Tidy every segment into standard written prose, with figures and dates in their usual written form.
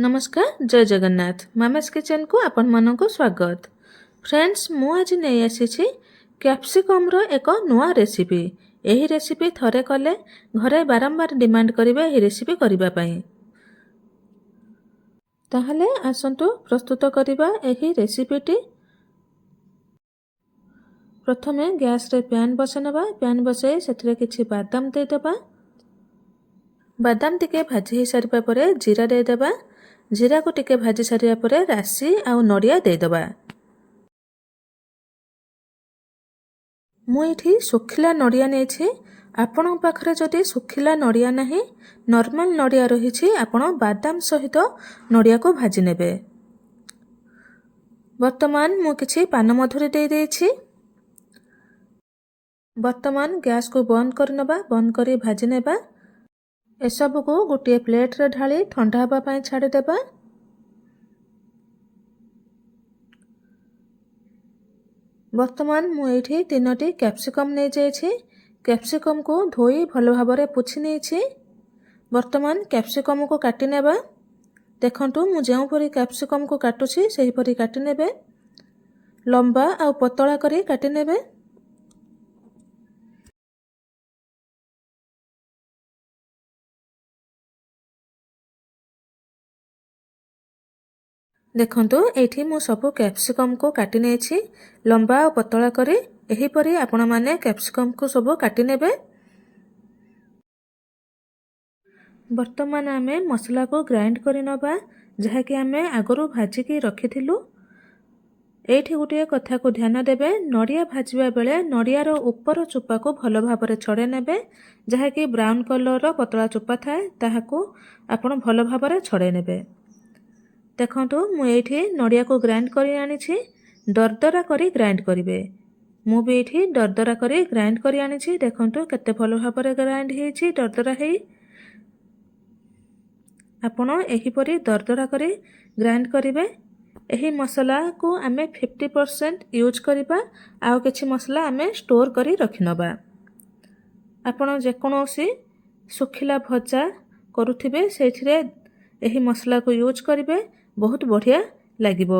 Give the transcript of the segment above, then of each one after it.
नमस्कार जय Jagannath mama's kitchen को आपण मानक स्वागत। फ्रेंड्स मु आज नहीं आसी कैप्सिकम रो एक नुआ रेसिपी। यही रेसिपी थरे कले घरे बारंबार डिमांड करिवे यही रेसिपी करिबा पई। ताहले आसंतु प्रस्तुत करिबा यही रेसिपीटी। प्रथमे गैस रे पैन बसनबा। पैन बसे सेथिरे किछि बादाम दे देबा। बादाम टिके भाजी हो सारिबा परे जीरा दे देबा। जीरा को टिके भाजी सारिया परे राशि आउ नड़िया दे देबा। मु एठी सुखिला नड़िया नेछि। आपण पाखरे जदि सुखिला नड़िया नाही नॉर्मल नड़िया रहिछि आपण बादाम सहित नड़िया को भाजी नेबे। वर्तमान मु किछि पान मधुरी दे देछि। वर्तमान गैस को बंद करनबा। बंद करी भाजी नेबा। एसबू को गोटे प्लेट रे ढाली ठंडा हवा पाई छाड़ी देबा। वर्तमान मु एठी 3टी कैप्सिकम नै जायछि। कैप्सिकम को धोई भलो भाबरे पुछि नेछि। वर्तमान कैप्सिकम को काटि नेबा। देखंतु मु जेउ परी कैप्सिकम को काटुछि सेही परी काटि नेबे। लंबा आ पतला करी काटि नेबे। देखंतु एठी मु सब कैप्सिकम को काटि नेछि लंबा और पतला करे। एही परी आपण माने कैप्सिकम को सब काटि नेबे। वर्तमान आमे मसला को ग्राइंड करि नबा जहा कि आमे आगरो भाजी की रखिथिलु। एठी गुटे कथा को ध्यान देबे नड़िया भाजबा बेले नड़िया रो ऊपर चोपा को भलो भाबरे छड़े नेबे। जहा कि ब्राउन कलर रो पतला चोपा थाए ताहाको आपण भलो भाबरे छड़े नेबे। देखंतु मु एठी नड़िया को ग्राइंड करी आनिछि। दरदरा करी ग्राइंड करिवे। मु भी एठी दरदरा करी ग्राइंड करी आनिछि। देखंतु केते भलो भाबरे ग्राइंड हेछि दरदरा हेई। आपण एही परी दरदरा करी ग्राइंड करिवे। एही मसला को आमे 50% यूज करिबा। आउ किछि मसला आमे स्टोर करी रखिनबा। आपण जे कोनोसी सुखिला भजा करूथिबे सेथिरे एही मसला को यूज करिवे बहुत बढ़िया लागिबो।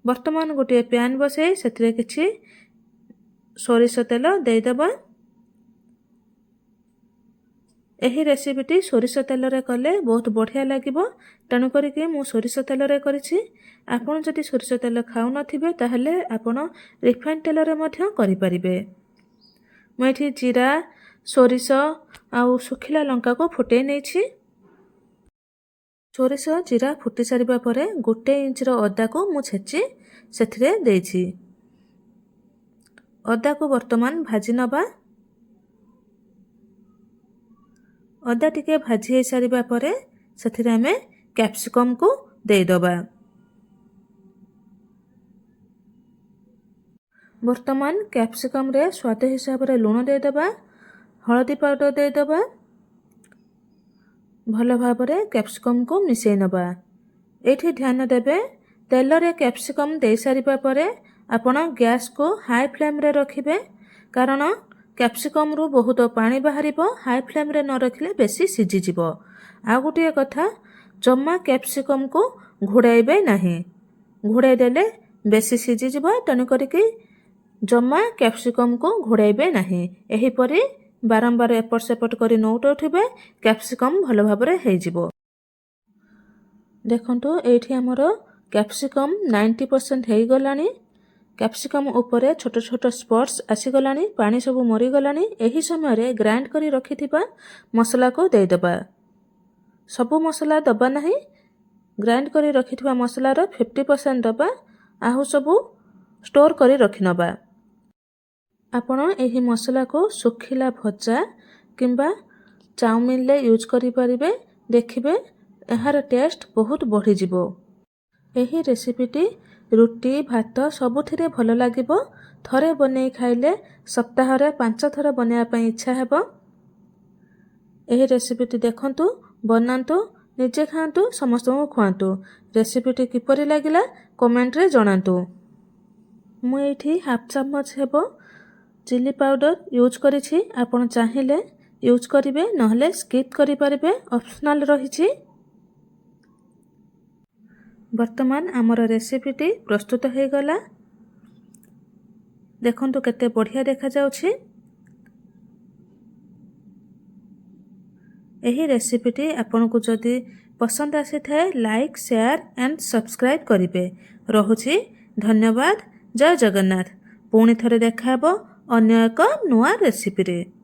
वर्तमान गोटे पैन बसे सेथिरे किछि सोरिष तेल दे देबा। एही रेसिपीटी सोरिष तेल रे कले बहुत बढ़िया लागिबो। तनु करी कि मु सोरिष तेल रे करिछि। आपण जदि सोरिष तेल खाउ नथिबे ताहले आपण रिफाइंड तेल रे मध्य करि परिबे। मु एठी जीरा सोरिष आउ सुखिला लंका को फुटे नेछि। सोरिष जीरा फुटी सारिबा परे 1 इंच रो अदा को मु छेची सेथिरे देछि। अदा को वर्तमान भाजी नबा। अदा टिके भाजी हे सारिबा परे सेथिरे हमें कैप्सिकम को दे दबा। वर्तमान कैप्सिकम रे स्वाद हिसाब रे लूण दे दबा। हळदी पाउडर दे दबा। भलो भाबरे कैप्सिकम को मिसै नबा। एठी ध्यान देबे तेल रे कैप्सिकम दे सारिबा परे आपण गैस को हाई फ्लेम रे रखिबे। कारण कैप्सिकम रु बहुत पानी बाहरिबो। हाई फ्लेम रे न रखिले बेसी सिझि जिवो। आ गुटिया कथा जम्मा कैप्सिकम को घोड़ाइबे नाही। घोड़ाई देले बेसी सिझि जिवो। तनु करिकि जम्मा कैप्सिकम को घोड़ाइबे नाही। एही परी बारंबार एपट सेपट करी नोट उठिबे कैप्सिकम भलो भाबरे हे जिवो। देखंतु एठी हमरो कैप्सिकम 90% हेई गलानी। कैप्सिकम ऊपरे छोट छोट स्पॉट्स आसी गलानी। पानी सब मरी गलानी। एही समय रे ग्राइंड करी रखिथिबा मसला को दे दबा। सबु मसला दबा नाही। ग्राइंड करी रखिथिबा मसला रो 50% दबा। आहु सबु स्टोर करी रखिनबा। आपण एही मसला को सुखिला भजा किंबा चाउमिन ले यूज करि परिबे। देखिबे एहार टेस्ट बहुत बढ़ी जिवो। एही रेसिपीटी रुटी भात सबुथिरे भलो लागिबो। थरे बनै खाइले सप्ताह रे 5 थर बनेया पई इच्छा हेबो। एही रेसिपीटी देखंतु बनांतु निजे खांतु समस्तଙ୍କୁ खुआंतु। रेसिपीटी किपरि लागिला कमेंट रे जणांतु। मु एठी हाफ चम्मच हेबो चिली पाउडर यूज करिछि। आपण चाहिले यूज करिवे नहले स्किप करि परिबे ऑप्शनल रहिछि। ବର୍ତ୍ତମାନ ଆମର ରେସିପିଟି ପ୍ରସ୍ତୁତ ହୋଇଗଲା। ଦେଖନ୍ତୁ କେତେ ବଢ଼ିଆ ଦେଖାଯାଉଛି। ଏହି ରେସିପିଟି ଆପଣଙ୍କୁ ଯଦି ପସନ୍ଦ ଆସିଥାଏ ଲାଇକ୍, ସେୟାର ଆଣ୍ଡ ସବସ୍କ୍ରାଇବ୍ କରିବେ। ରହୁଛି, ଧନ୍ୟବାଦ। ଜୟ ଜଗନ୍ନାଥ। ପୁଣି ଥରେ ଦେଖା ହେବ ଅନ୍ୟ ଏକ ନୂଆ ରେସିପିରେ।